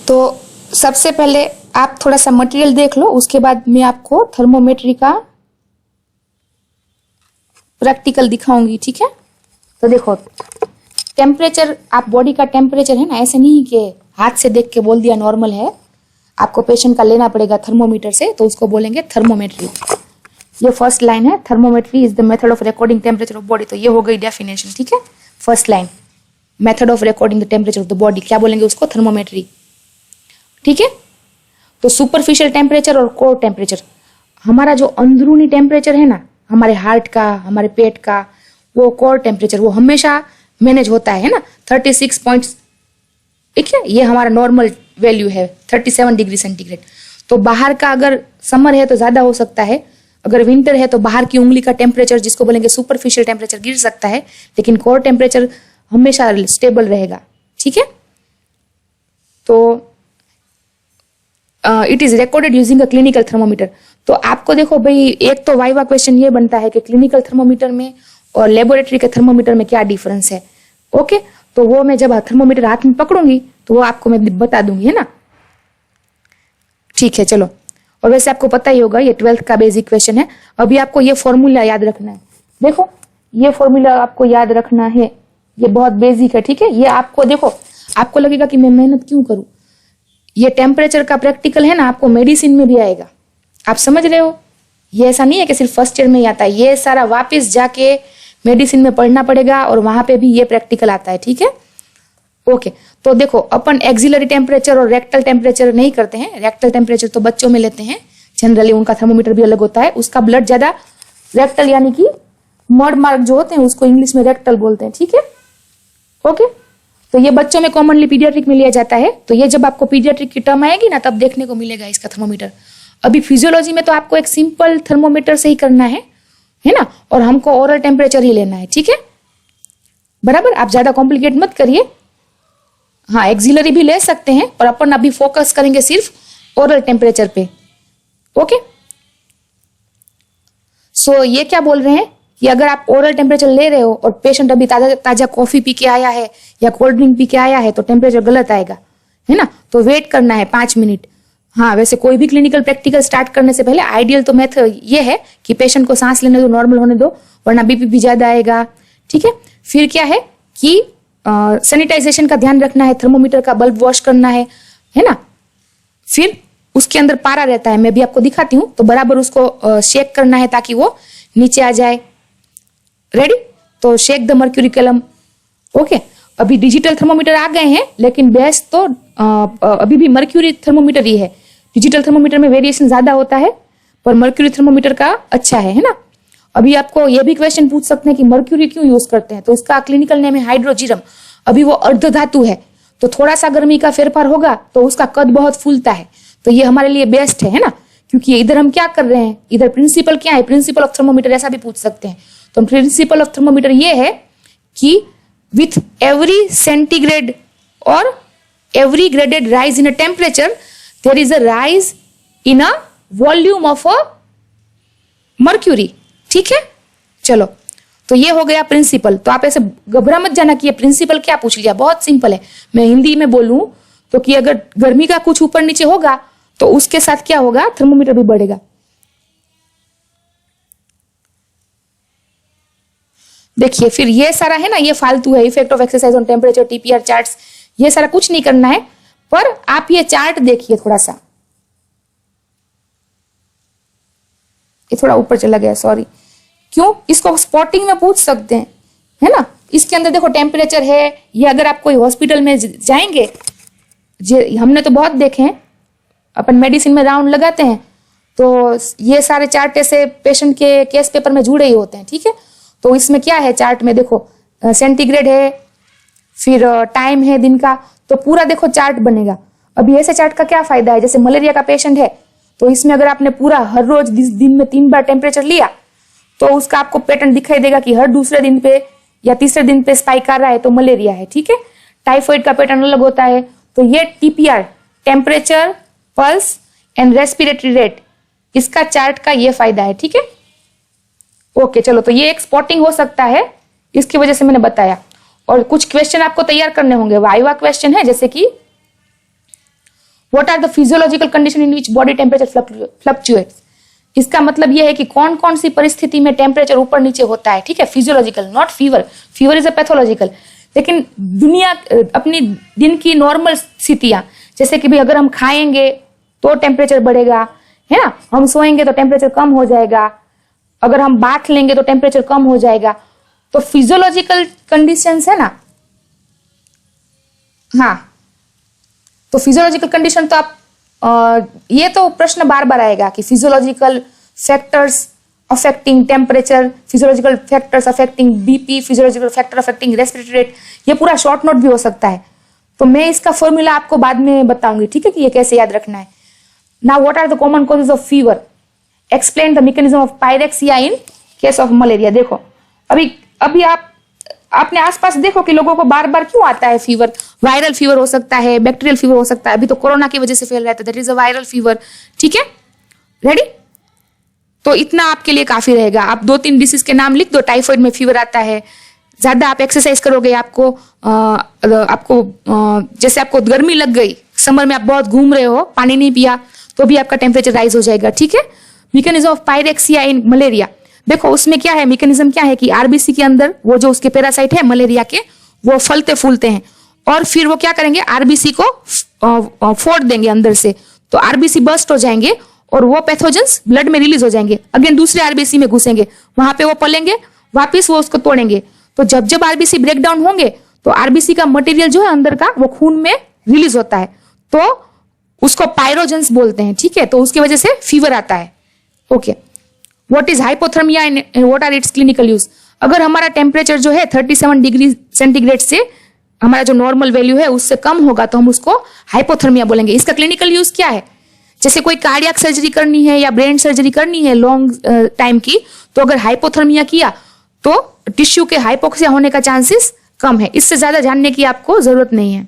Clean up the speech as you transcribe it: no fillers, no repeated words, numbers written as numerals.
तो सबसे पहले आप थोड़ा सा मटेरियल देख लो, उसके बाद मैं आपको थर्मोमेट्री का प्रैक्टिकल दिखाऊंगी, ठीक है। तो देखो टेम्परेचर, आप बॉडी का टेम्परेचर है ना, ऐसे नहीं कि हाथ से देख के बोल दिया नॉर्मल है, आपको पेशेंट का लेना पड़ेगा थर्मोमीटर से, तो उसको बोलेंगे थर्मोमेट्री। ये फर्स्ट लाइन है, thermometry is the method of recording temperature of body. तो ये हो गई डेफिनेशन, ठीक है। First line, method of recording the temperature of the body, क्या बोलेंगे उसको, थर्मोमेट्री, ठीक है। तो सुपरफिशियल टेम्परेचर और कोर टेम्परेचर, हमारा जो अंदरूनी टेम्परेचर है ना, हमारे हार्ट का, हमारे पेट का, वो कोर टेम्परेचर वो हमेशा मैनेज होता है ना 36 पॉइंट्स, ठीक है। ये हमारा नॉर्मल वैल्यू है 37 डिग्री सेंटीग्रेड। तो बाहर का अगर समर है तो ज्यादा हो सकता है, अगर विंटर है तो बाहर की उंगली का टेम्परेचर, जिसको बोलेंगे सुपरफिशियल टेम्परेचर, गिर सकता है, लेकिन कोर टेम्परेचर हमेशा स्टेबल रहेगा, ठीक है। तो it is recorded using a clinical thermometer. तो आपको देखो भाई, एक तो वाइवा क्वेश्चन ये बनता है कि क्लिनिकल थर्मोमीटर में और लेबोरेटरी के थर्मोमीटर में क्या डिफरेंस है, ओके। तो वो मैं जब थर्मोमीटर हाथ में पकड़ूंगी तो वो आपको मैं बता दूंगी, है ना, ठीक है। चलो, और वैसे आपको पता ही होगा ये 12th का बेसिक क्वेश्चन है। अभी आपको ये फॉर्मूला याद रखना है, देखो ये फॉर्मूला आपको याद रखना है, ये बहुत बेसिक है, ठीक है। ये आपको देखो, आपको लगेगा कि मैं मेहनत क्यों करूं, ये टेम्परेचर का प्रैक्टिकल है ना, आपको मेडिसिन में भी आएगा, आप समझ रहे हो। ये ऐसा नहीं है कि सिर्फ फर्स्ट ईयर में ही आता है, ये सारा वापस जाके मेडिसिन में पढ़ना पड़ेगा और वहां पे भी ये प्रैक्टिकल आता है, ठीक है, ओके। तो देखो अपन एक्सिलरी टेम्परेचर और रेक्टल टेम्परेचर नहीं करते हैं, रेक्टल टेम्परेचर तो बच्चों में लेते हैं जनरली, उनका थर्मोमीटर भी अलग होता है, उसका ब्लड ज्यादा, रेक्टल यानी कि मड मार्क जो होते हैं उसको इंग्लिश में रेक्टल बोलते हैं, ठीक है, ओके। तो ये बच्चों में कॉमनली पीडियाट्रिक में लिया जाता है। तो ये जब आपको पीडियाट्रिक की टर्म आएगी ना, तब देखने को मिलेगा इसका थर्मोमीटर। अभी फिजियोलॉजी में तो आपको एक सिंपल थर्मोमीटर से ही करना है ना, और हमको ओरल टेम्परेचर ही लेना है, ठीक है, बराबर। आप ज्यादा कॉम्प्लिकेट मत करिए, हाँ एक्सिलरी भी ले सकते हैं, और अपन अभी फोकस करेंगे सिर्फ ओरल टेम्परेचर पे, ओके। सो ये क्या बोल रहे हैं कि अगर आप ओरल टेम्परेचर ले रहे हो और पेशेंट अभी ताजा ताजा कॉफी पी के आया है या कोल्ड ड्रिंक पी के आया है, तो टेम्परेचर गलत आएगा, है ना। तो वेट करना है 5 मिनट। हाँ, वैसे कोई भी क्लिनिकल प्रैक्टिकल स्टार्ट करने से पहले आइडियल तो मेथड ये है कि पेशेंट को सांस लेने दो, नॉर्मल होने दो, वरना बीपी भी ज्यादा आएगा, ठीक है। फिर क्या है कि सैनिटाइजेशन का ध्यान रखना है, थर्मोमीटर का बल्ब वॉश करना है ना। फिर उसके अंदर पारा रहता है, मैं भी आपको दिखाती हूँ, तो बराबर उसको शेक करना है ताकि वो नीचे आ जाए, रेडी। तो शेक द मर्क्यूरी कलम, ओके। अभी डिजिटल थर्मोमीटर आ गए हैं, लेकिन बेस्ट तो अभी भी मर्क्यूरी थर्मोमीटर ही है। डिजिटल थर्मोमीटर में वेरिएशन ज्यादा होता है, पर मर्क्यूरी थर्मोमीटर का अच्छा है ना। अभी आपको ये भी क्वेश्चन पूछ सकते हैं कि मर्क्यूरी क्यों यूज करते हैं, तो इसका क्लिनिकल नेम है हाइड्रोजीरम। अभी वो अर्ध धातु है, तो थोड़ा सा गर्मी का फेरफार होगा तो उसका कद बहुत फूलता है, तो ये हमारे लिए बेस्ट है ना। क्योंकि इधर हम क्या कर रहे हैं, इधर प्रिंसिपल क्या है, प्रिंसिपल ऑफ थर्मोमीटर ऐसा भी पूछ सकते हैं। तो प्रिंसिपल ऑफ थर्मोमीटर ये है कि विथ एवरी सेंटीग्रेड और every graded rise in a temperature there is a rise in a volume of a mercury, ठीक है। चलो, तो ये हो गया प्रिंसिपल। तो आप ऐसे घबरा मत जाना कि ये प्रिंसिपल क्या पूछ लिया, बहुत सिंपल है। मैं हिंदी में बोलूं तो कि अगर गर्मी का कुछ ऊपर नीचे होगा तो उसके साथ क्या होगा, थर्मोमीटर भी बढ़ेगा। देखिए फिर ये सारा है ना, ये फालतू है, effect of exercise on temperature, TPR charts, ये सारा कुछ नहीं करना है। पर आप ये चार्ट देखिए थोड़ा सा, ये थोड़ा ऊपर चला गया, सॉरी। क्यों, इसको स्पॉटिंग में पूछ सकते हैं, है ना। इसके अंदर देखो टेम्परेचर है, ये अगर आप कोई हॉस्पिटल में जाएंगे, हमने तो बहुत देखे हैं, अपन मेडिसिन में राउंड लगाते हैं, तो ये सारे चार्ट ऐसे पेशेंट के केस पेपर में जुड़े ही होते हैं, ठीक है। तो इसमें क्या है, चार्ट में देखो सेंटीग्रेड है, फिर टाइम है दिन का, तो पूरा देखो चार्ट बनेगा। अभी ऐसे चार्ट का क्या फायदा है, जैसे मलेरिया का पेशेंट है, तो इसमें अगर आपने पूरा हर रोज दिन में 3 बार टेम्परेचर लिया, तो उसका आपको पैटर्न दिखाई देगा कि हर दूसरे दिन पे या तीसरे दिन पे स्पाइक आ रहा है, तो मलेरिया है, ठीक है। टाइफाइड का पैटर्न अलग होता है। तो ये TPR, temperature, pulse and respiratory rate, इसका चार्ट का ये फायदा है, ठीक है। ओके, चलो, तो ये एक स्पॉटिंग हो सकता है, इसकी वजह से मैंने बताया। और कुछ क्वेश्चन आपको तैयार करने होंगे, वाइवा क्वेश्चन है, जैसे कि what are the physiological condition in which body temperature fluctuates. इसका मतलब यह है कि कौन कौन सी परिस्थिति में टेम्परेचर ऊपर नीचे होता है, ठीक है, physiological, not fever, fever is a pathological. लेकिन दुनिया अपनी दिन की नॉर्मल स्थितियां, जैसे कि भाई अगर हम खाएंगे तो टेम्परेचर बढ़ेगा, है ना, हम सोएंगे तो टेम्परेचर कम हो जाएगा, अगर हम बाथ लेंगे तो टेम्परेचर कम हो जाएगा। तो फिजियोलॉजिकल कंडीशंस है ना, हाँ, तो फिजियोलॉजिकल कंडीशन तो आप ये तो प्रश्न बार बार आएगा कि physiological factors affecting temperature, physiological factors affecting BP, physiological factor affecting respiratory rate, ये पूरा शॉर्ट नोट भी हो सकता है। तो मैं इसका फॉर्मूला आपको बाद में बताऊंगी, ठीक है, कि ये कैसे याद रखना है। Now what are the common causes of fever, explain the mechanism of pyrexia in case of malaria. देखो अभी आप अपने आसपास देखो कि लोगों को बार बार क्यों आता है फीवर। वायरल फीवर हो सकता है, बैक्टीरियल फीवर हो सकता है, अभी तो कोरोना की वजह से फैल रहा है, तो that is a viral fever, ठीक है, रेडी। तो इतना आपके लिए काफी रहेगा। आप 2-3 डिसीज के नाम लिख दो। टाइफाइड में फीवर आता है, ज्यादा आप एक्सरसाइज करोगे, आपको जैसे आपको गर्मी लग गई, समर में आप बहुत घूम रहे हो, पानी नहीं पिया, तो भी आपका टेम्परेचर राइज हो जाएगा, ठीक है। Mechanism of pyrexia in malaria, देखो उसमें क्या है, मैकेनिज्म क्या है कि आरबीसी के अंदर वो जो उसके पैरासाइट है मलेरिया के, वो फलते फूलते हैं और फिर वो क्या करेंगे, आरबीसी को फोड़ देंगे अंदर से, तो आरबीसी बर्स्ट हो जाएंगे और वो पैथोजेंस ब्लड में रिलीज हो जाएंगे, अगेन दूसरे आरबीसी में घुसेंगे, वहां पे वो पलेंगे, वापिस वो उसको तोड़ेंगे। तो जब जब आरबीसी ब्रेक डाउन होंगे तो आरबीसी का मटेरियल जो है अंदर का वो खून में रिलीज होता है, तो उसको पायरोजेंस बोलते हैं, ठीक है। तो उसकी वजह से फीवर आता है, okay. What is hypothermia and what are its clinical use. अगर हमारा टेम्परेचर जो है 37 डिग्री सेंटीग्रेड से हमारा जो नॉर्मल वैल्यू है उससे कम होगा तो हम उसको हाइपोथर्मिया बोलेंगे। इसका क्लिनिकल यूज क्या है, जैसे कोई कार्डियक सर्जरी करनी है या ब्रेन सर्जरी करनी है लॉन्ग टाइम की, तो अगर हाइपोथर्मिया किया तो टिश्यू के हाइपोक्सिया होने का चांसेस कम है। इससे ज्यादा जानने की आपको जरूरत नहीं है।